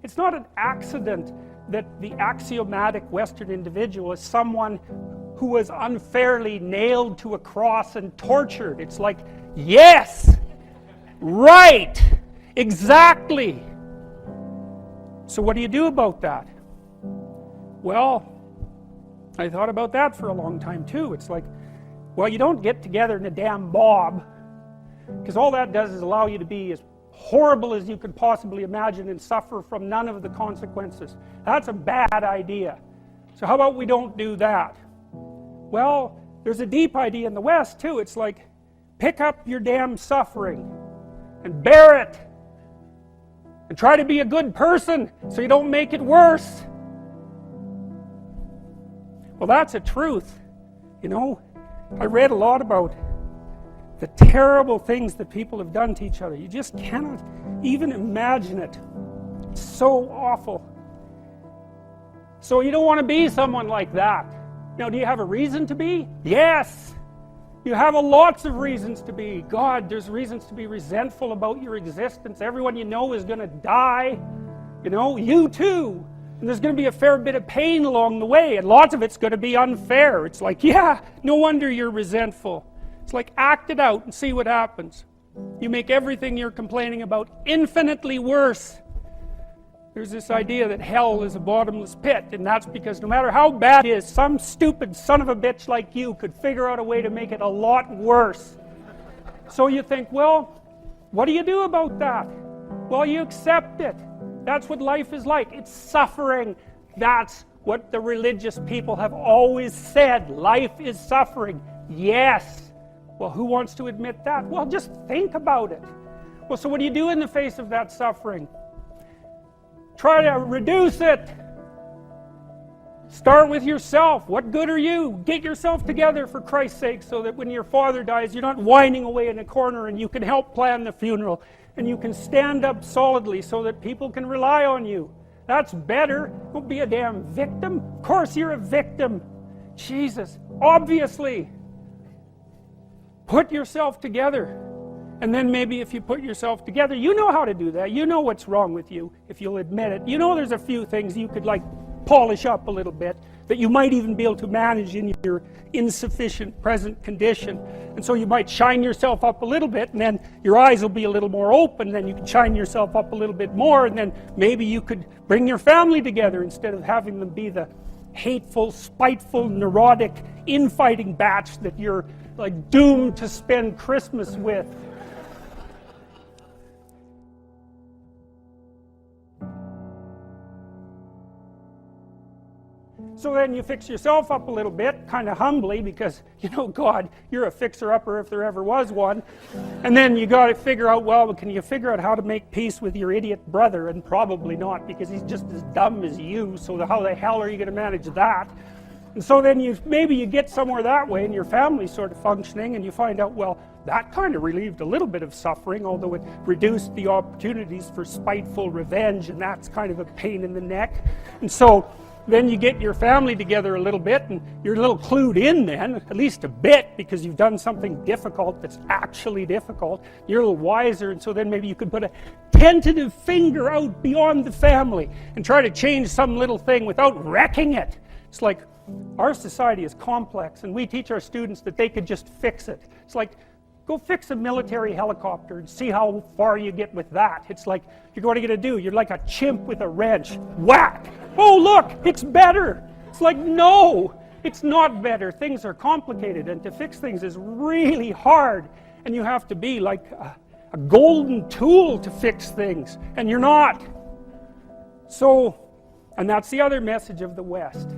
It's not an accident that the axiomatic Western individual is someone who was unfairly nailed to a cross and tortured. It's like, yes, right, exactly. So what do you do about that? Well, I thought about that for a long time too. It's like, well, you don't get together in a damn mob, because all that does is allow you to be as horrible as you could possibly imagine and suffer from none of the consequences. That's a bad idea. So how about we don't do that? Well, there's a deep idea in the West too. It's like, pick up your damn suffering and bear it and try to be a good person so you don't make it worse. Well, that's a truth. You know, I read a lot about the terrible things that people have done to each other. You just cannot even imagine it. It's so awful. So you don't want to be someone like that. Now, do you have a reason to be? Yes! You have lots of reasons to be. God, there's reasons to be resentful about your existence. Everyone you know is going to die. You know, you too. And there's going to be a fair bit of pain along the way, and lots of it's going to be unfair. It's like, yeah, no wonder you're resentful. It's like, act it out and see what happens. You make everything you're complaining about infinitely worse. There's this idea that hell is a bottomless pit, and that's because no matter how bad it is, some stupid son of a bitch like you could figure out a way to make it a lot worse. So you think, well, what do you do about that? Well, you accept it. That's what life is like. It's suffering. That's what the religious people have always said. Life is suffering. Yes. Well, who wants to admit that? Well, just think about it. Well, so what do you do in the face of that suffering? Try to reduce it. Start with yourself. What good are you? Get yourself together for Christ's sake, so that when your father dies, you're not whining away in a corner, and you can help plan the funeral, and you can stand up solidly so that people can rely on you. That's better. Don't be a damn victim. Of course you're a victim. Jesus, obviously. Put yourself together. And then maybe if you put yourself together, you know how to do that. You know what's wrong with you, if you'll admit it. You know there's a few things you could like polish up a little bit, that you might even be able to manage in your insufficient present condition. And so you might shine yourself up a little bit, and then your eyes will be a little more open, and then you can shine yourself up a little bit more, and then maybe you could bring your family together instead of having them be the hateful, spiteful, neurotic, infighting batch that you're like doomed to spend Christmas with. So then you fix yourself up a little bit, kind of humbly, because, you know, God, you're a fixer-upper if there ever was one. And then you got to figure out, well, can you figure out how to make peace with your idiot brother? And probably not, because he's just as dumb as you, so how the hell are you going to manage that? And so then maybe you get somewhere that way, and your family's sort of functioning, and you find out, well, that kind of relieved a little bit of suffering, although it reduced the opportunities for spiteful revenge, and that's kind of a pain in the neck. And so then you get your family together a little bit, and you're a little clued in then, at least a bit, because you've done something difficult that's actually difficult. You're a little wiser, and so then maybe you could put a tentative finger out beyond the family and try to change some little thing without wrecking it. It's like, our society is complex, and we teach our students that they could just fix it. It's like, go fix a military helicopter and see how far you get with that. It's like, what are you going to do? You're like a chimp with a wrench. Whack! Oh, look, it's better. It's like, no, it's not better. Things are complicated, and to fix things is really hard. And you have to be like a golden tool to fix things, and you're not. So, and that's the other message of the West.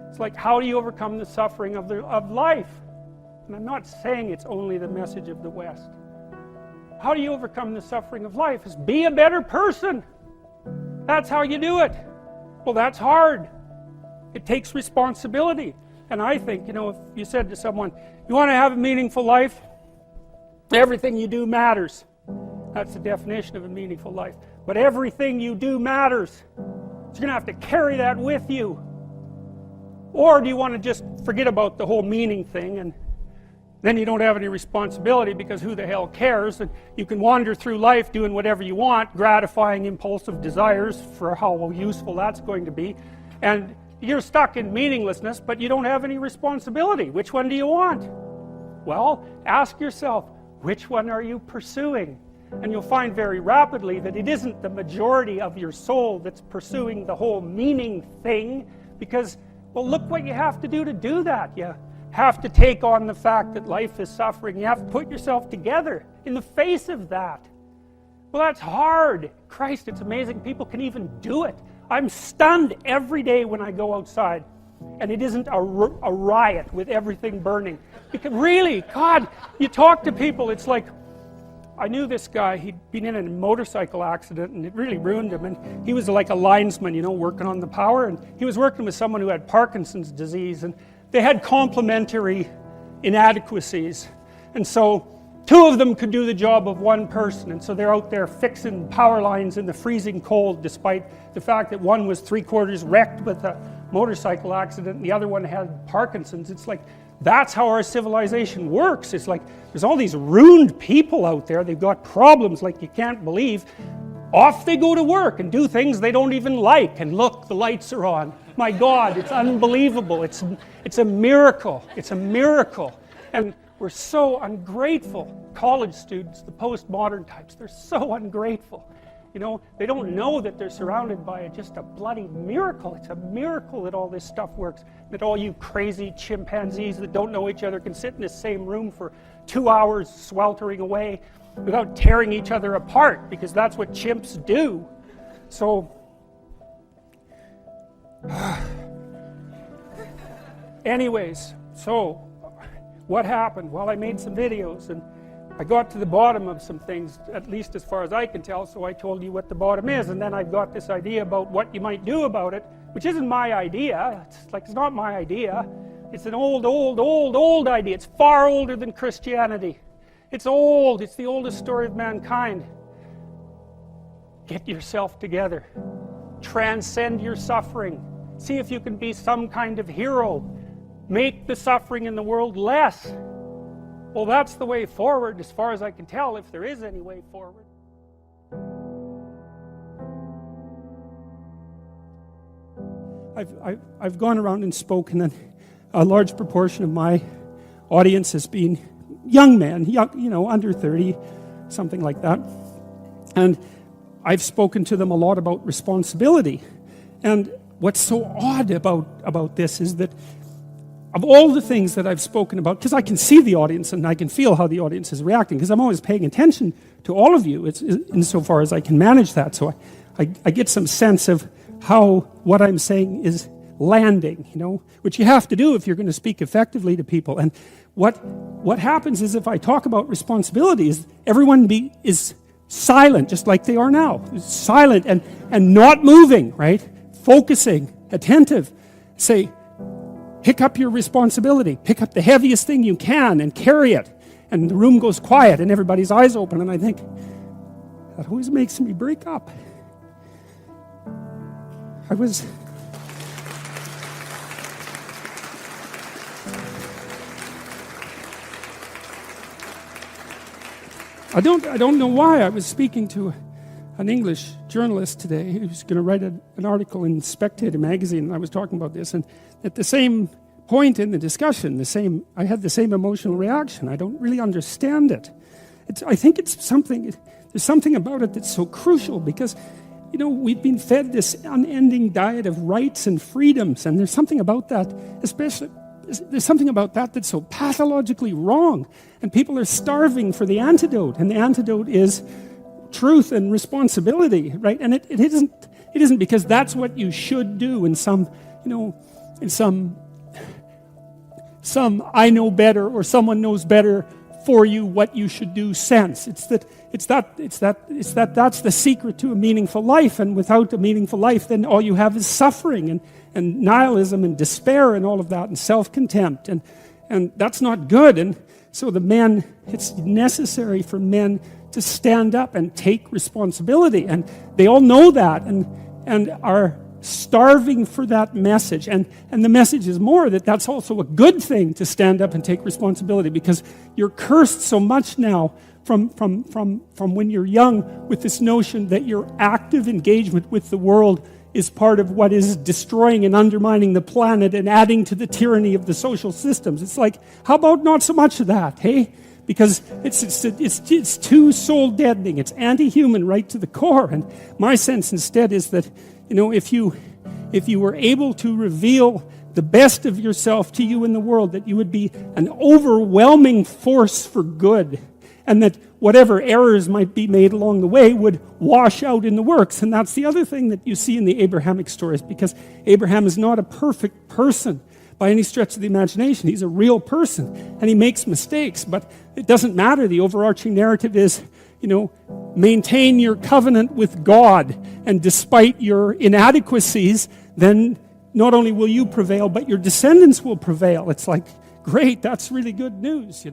It's like, how do you overcome the suffering of life? And I'm not saying it's only the message of the West. How do you overcome the suffering of life? Is be a better person. That's how you do it. Well, that's hard. It takes responsibility. And I think, you know, if you said to someone, you want to have a meaningful life? Everything you do matters. That's the definition of a meaningful life. But everything you do matters. So you're going to have to carry that with you. Or do you want to just forget about the whole meaning thing and then you don't have any responsibility, because who the hell cares? And you can wander through life doing whatever you want, gratifying impulsive desires for how useful that's going to be, and you're stuck in meaninglessness, but you don't have any responsibility. Which one do you want? Well, ask yourself, which one are you pursuing? And you'll find very rapidly that it isn't the majority of your soul that's pursuing the whole meaning thing, because, well, look what you have to do that. You have to take on the fact that life is suffering. You have to put yourself together in the face of that. Well, that's hard. Christ, it's amazing people can even do it. I'm stunned every day when I go outside, and it isn't a riot with everything burning. Because really, God, you talk to people, it's like, I knew this guy, he'd been in a motorcycle accident and it really ruined him, and he was like a linesman, you know, working on the power, and he was working with someone who had Parkinson's disease, and they had complementary inadequacies, and so two of them could do the job of one person, and so they're out there fixing power lines in the freezing cold, despite the fact that one was 3/4 wrecked with a motorcycle accident and the other one had Parkinson's. It's like, that's how our civilization works. It's like, there's all these ruined people out there, they've got problems like you can't believe. Off they go to work and do things they don't even like, and look, the lights are on. My God, it's unbelievable. It's a miracle. It's a miracle. And we're so ungrateful. College students, the postmodern types, they're so ungrateful. You know, they don't know that they're surrounded by just a bloody miracle. It's a miracle that all this stuff works. That all you crazy chimpanzees that don't know each other can sit in the same room for 2 hours sweltering away without tearing each other apart, because that's what chimps do. So, anyways, so what happened? Well, I made some videos and I got to the bottom of some things, at least as far as I can tell, so I told you what the bottom is, and then I've got this idea about what you might do about it, which isn't my idea. It's not my idea. It's an old idea. It's far older than Christianity. It's old. It's the oldest story of mankind. Get yourself together. Transcend your suffering. See if you can be some kind of hero. Make the suffering in the world less. Well, that's the way forward, as far as I can tell, if there is any way forward. I've gone around and spoken, and a large proportion of my audience has been young men, under 30, something like that. And I've spoken to them a lot about responsibility. And what's so odd about this is that of all the things that I've spoken about, because I can see the audience and I can feel how the audience is reacting, because I'm always paying attention to all of you, insofar as I can manage that. So I get some sense of how what I'm saying is landing, which you have to do if you're going to speak effectively to people. And what happens is, if I talk about responsibilities, everyone is silent, just like they are now. Silent and not moving, right? Focusing, attentive. Say, pick up your responsibility. Pick up the heaviest thing you can and carry it. And the room goes quiet and everybody's eyes open. And I think, that always makes me break up. I don't know why. I was speaking to an English journalist today who was going to write an article in Spectator magazine, and I was talking about this, and at the same point in the discussion, I had the same emotional reaction. I don't really understand it. I think there's something about it that's so crucial, because we've been fed this unending diet of rights and freedoms, and there's something about that, there's something about that that's so pathologically wrong, and people are starving for the antidote, and the antidote is truth and responsibility, right? And it isn't because that's what you should do in some I know better or someone knows better for you what you should do sense. It's that's the secret to a meaningful life, and without a meaningful life, then all you have is suffering and nihilism and despair and all of that, and self-contempt, and that's not good. And so it's necessary for men to stand up and take responsibility, and they all know that, and are starving for that message. And the message is more that that's also a good thing to stand up and take responsibility, because you're cursed so much now from when you're young with this notion that your active engagement with the world is part of what is destroying and undermining the planet and adding to the tyranny of the social systems. It's like, how about not so much of that, hey? Because it's too soul-deadening. It's anti-human right to the core. And my sense instead is that, if you were able to reveal the best of yourself to you in the world, that you would be an overwhelming force for good, and that whatever errors might be made along the way would wash out in the works. And that's the other thing that you see in the Abrahamic stories, because Abraham is not a perfect person by any stretch of the imagination. He's a real person, and he makes mistakes, but it doesn't matter. The overarching narrative is, maintain your covenant with God, and despite your inadequacies, then not only will you prevail, but your descendants will prevail. It's like, great, that's really good news,